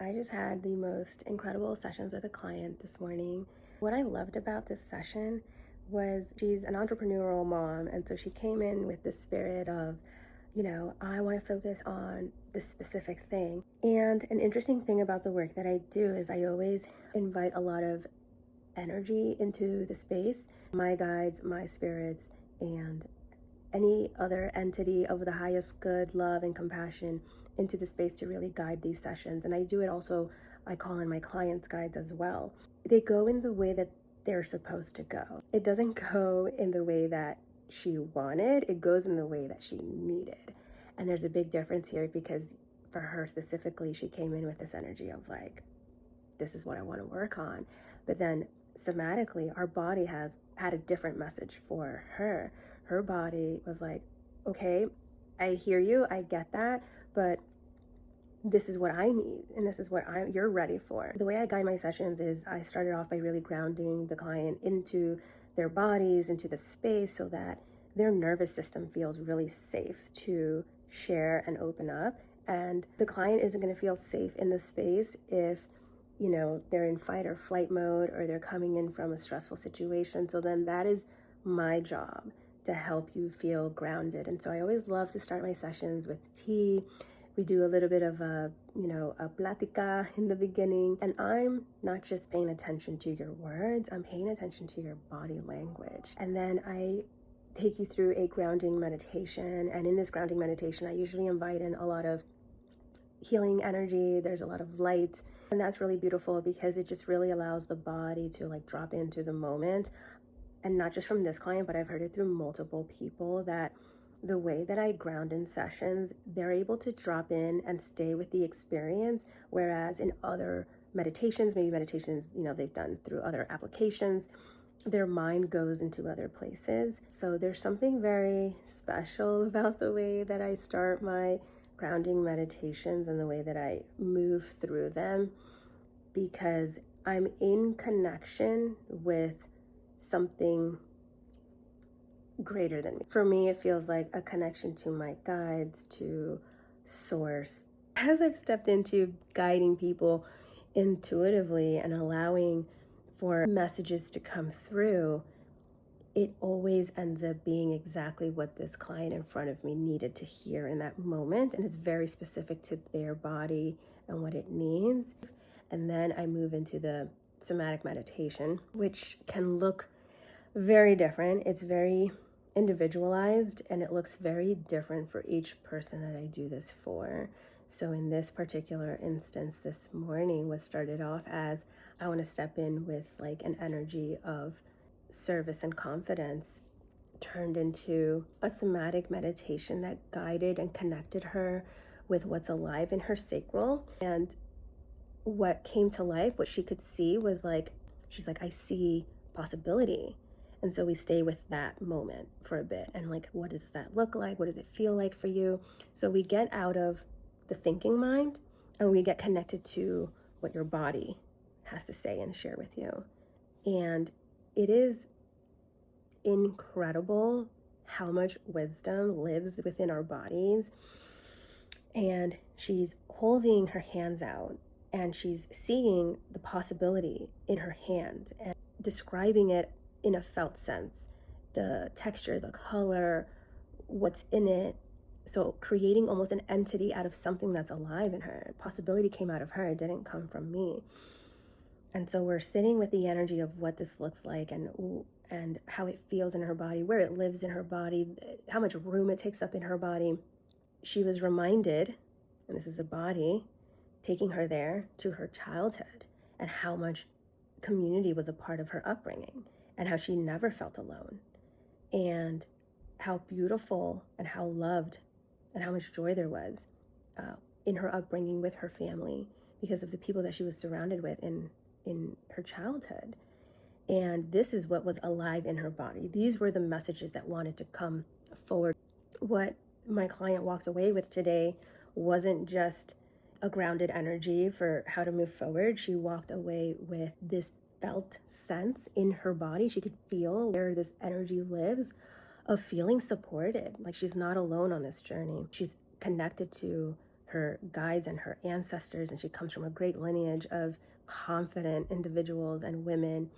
I just had the most incredible sessions with a client this morning. What I loved about this session was she's an entrepreneurial mom, and so she came in with the spirit of, I want to focus on this specific thing. And an interesting thing about the work that I do is I always invite a lot of energy into the space, my guides, my spirits, and any other entity of the highest good, love, and compassion into the space to really guide these sessions. And I do it also, I call in my clients' guides as well. They go in the way that they're supposed to go. It doesn't go in the way that she wanted, it goes in the way that she needed. And there's a big difference here because for her specifically, she came in with this energy of like, this is what I want to work on. But then somatically, our body has had a different message for her. Her body was like, okay, I hear you, I get that, but this is what I need, and this is what you're ready for. The way I guide my sessions is I started off by really grounding the client into their bodies, into the space, so that their nervous system feels really safe to share and open up. And the client isn't going to feel safe in the space if they're in fight or flight mode, or they're coming in from a stressful situation. So then that is my job, to help you feel grounded. And so I always love to start my sessions with tea. We do a little bit of a plática in the beginning. And I'm not just paying attention to your words, I'm paying attention to your body language. And then I take you through a grounding meditation. And in this grounding meditation, I usually invite in a lot of healing energy. There's a lot of light. And that's really beautiful because it just really allows the body to like drop into the moment. And not just from this client, but I've heard it through multiple people, that the way that I ground in sessions, they're able to drop in and stay with the experience. Whereas in other meditations, maybe meditations, they've done through other applications, their mind goes into other places. So there's something very special about the way that I start my grounding meditations and the way that I move through them, because I'm in connection with something greater than me. For me, it feels like a connection to my guides, to source. As I've stepped into guiding people intuitively and allowing for messages to come through, it always ends up being exactly what this client in front of me needed to hear in that moment. And it's very specific to their body and what it needs. And then I move into the somatic meditation, which can look very different. It's very individualized, and it looks very different for each person that I do this for. So in this particular instance this morning, what started off as I want to step in with like an energy of service and confidence turned into a somatic meditation that guided and connected her with what's alive in her sacral. And what came to life, what she could see was like, she's like, I see possibility. And so we stay with that moment for a bit. And like, what does that look like? What does it feel like for you? So we get out of the thinking mind and we get connected to what your body has to say and share with you. And it is incredible how much wisdom lives within our bodies. And she's holding her hands out and she's seeing the possibility in her hand and describing it in a felt sense, the texture, the color, what's in it. So creating almost an entity out of something that's alive in her. Possibility came out of her, it didn't come from me. And so we're sitting with the energy of what this looks like and how it feels in her body, where it lives in her body, how much room it takes up in her body. She was reminded, and this is a body, taking her there to her childhood and how much community was a part of her upbringing and how she never felt alone and how beautiful and how loved and how much joy there was in her upbringing with her family because of the people that she was surrounded with in her childhood. And this is what was alive in her body. These were the messages that wanted to come forward. What my client walked away with today wasn't just a grounded energy for how to move forward. She walked away with this felt sense in her body. She could feel where this energy lives of feeling supported, like she's not alone on this journey. She's connected to her guides and her ancestors, and she comes from a great lineage of confident individuals and women.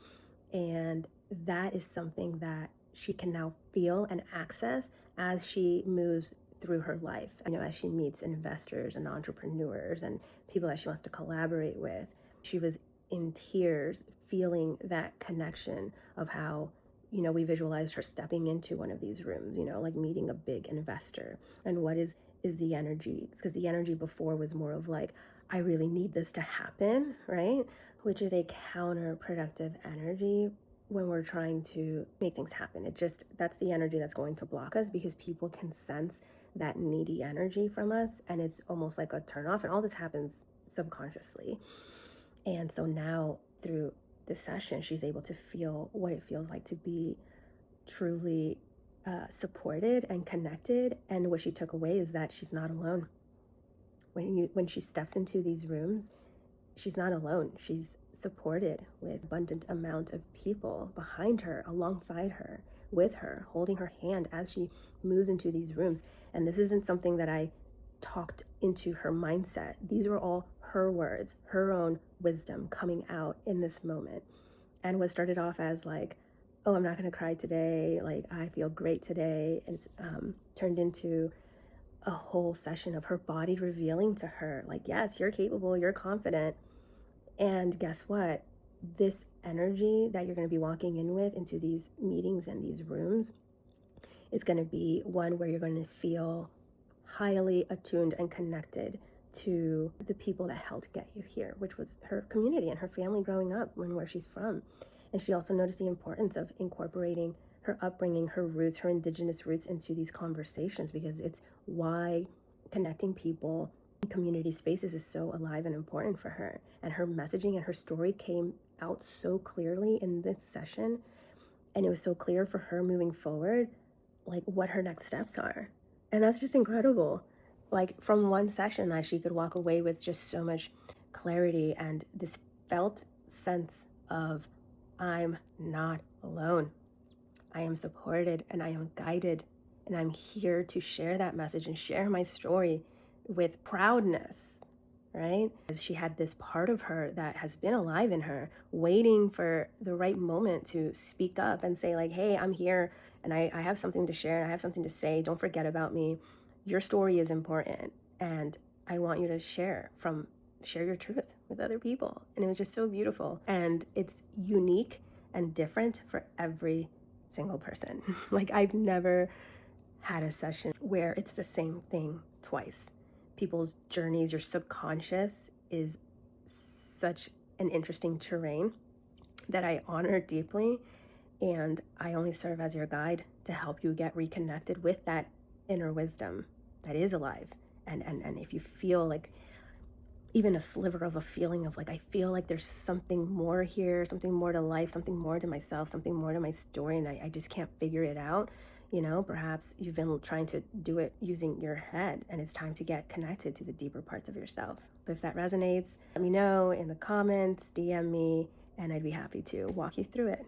And that is something that she can now feel and access as she moves through her life. As she meets investors and entrepreneurs and people that she wants to collaborate with. She was in tears feeling that connection of how, we visualized her stepping into one of these rooms, like meeting a big investor. And what is the energy? It's because the energy before was more of like, I really need this to happen, right? Which is a counterproductive energy when we're trying to make things happen. That's the energy that's going to block us, because people can sense that needy energy from us, and it's almost like a turnoff. And all this happens subconsciously. And so now through this session, she's able to feel what it feels like to be truly supported and connected. And what she took away is that she's not alone. When she steps into these rooms, she's not alone. She's supported with abundant amount of people behind her, alongside her, with her, holding her hand as she moves into these rooms. And this isn't something that I talked into her mindset. These were all her words, her own wisdom coming out in this moment. And what started off as like, oh, I'm not going to cry today, like I feel great today, and it's turned into a whole session of her body revealing to her, like, yes, you're capable, you're confident. And guess what? This energy that you're going to be walking in with into these meetings and these rooms is going to be one where you're going to feel highly attuned and connected to the people that helped get you here, which was her community and her family growing up, where she's from. And she also noticed the importance of incorporating her upbringing, her roots, her indigenous roots into these conversations, because it's why connecting people in community spaces is so alive and important for her. And her messaging and her story came out so clearly in this session. And it was so clear for her moving forward, like what her next steps are. And that's just incredible. Like from one session that she could walk away with just so much clarity and this felt sense of, I'm not alone. I am supported and I am guided, and I'm here to share that message and share my story with proudness, right? As she had this part of her that has been alive in her, waiting for the right moment to speak up and say like, hey, I'm here and I have something to share. I have something to say. Don't forget about me. Your story is important, and I want you to share your truth with other people. And it was just so beautiful. And it's unique and different for every single person. Like I've never had a session where it's the same thing twice. People's journeys, your subconscious is such an interesting terrain that I honor deeply. And I only serve as your guide to help you get reconnected with that inner wisdom that is alive. And if you feel like even a sliver of a feeling of like, I feel like there's something more here, something more to life, something more to myself, something more to my story, and I just can't figure it out, perhaps you've been trying to do it using your head, and it's time to get connected to the deeper parts of yourself. But if that resonates, let me know in the comments, DM me, and I'd be happy to walk you through it.